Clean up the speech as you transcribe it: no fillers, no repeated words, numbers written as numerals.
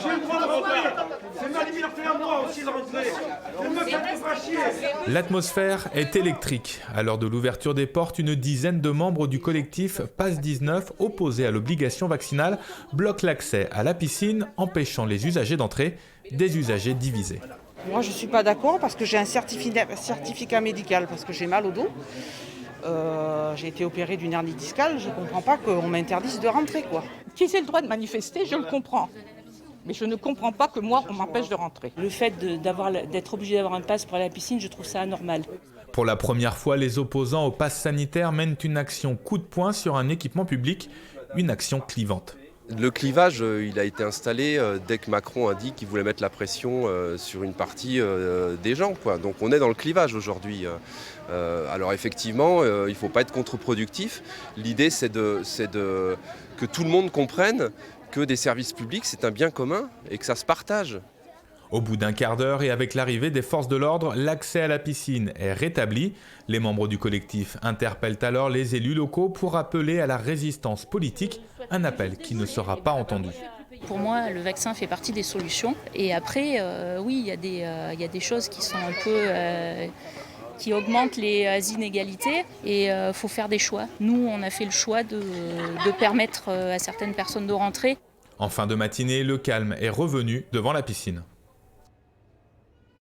le droit de rentrer. C'est ma liberté à moi aussi de rentrer. Ne me faites pas chier. L'atmosphère est électrique. À l'heure de l'ouverture des portes, une dizaine de membres du collectif Pass 19, opposés à l'obligation vaccinale, bloquent l'accès à la piscine, empêchant les usagers d'entrer, des usagers divisés. Moi, je ne suis pas d'accord parce que j'ai un certificat médical, parce que j'ai mal au dos. J'ai été opérée d'une hernie discale, je ne comprends pas qu'on m'interdise de rentrer, quoi. Qu'ils aient le droit de manifester, je le comprends. Mais je ne comprends pas que moi, on m'empêche de rentrer. Le fait d'être obligé d'avoir un pass pour aller à la piscine, je trouve ça anormal. Pour la première fois, les opposants au pass sanitaire mènent une action coup de poing sur un équipement public, une action clivante. Le clivage, il a été installé dès que Macron a dit qu'il voulait mettre la pression sur une partie des gens, quoi. Donc on est dans le clivage aujourd'hui. Alors effectivement, il ne faut pas être contre-productif. L'idée, c'est que tout le monde comprenne que des services publics, c'est un bien commun et que ça se partage. Au bout d'un quart d'heure et avec l'arrivée des forces de l'ordre, l'accès à la piscine est rétabli. Les membres du collectif interpellent alors les élus locaux pour appeler à la résistance politique, un appel qui ne sera pas entendu. Pour moi, le vaccin fait partie des solutions. Et après, oui, il y a des choses qui sont un peu... qui augmentent les inégalités et il faut faire des choix. Nous, on a fait le choix de permettre à certaines personnes de rentrer. En fin de matinée, le calme est revenu devant la piscine.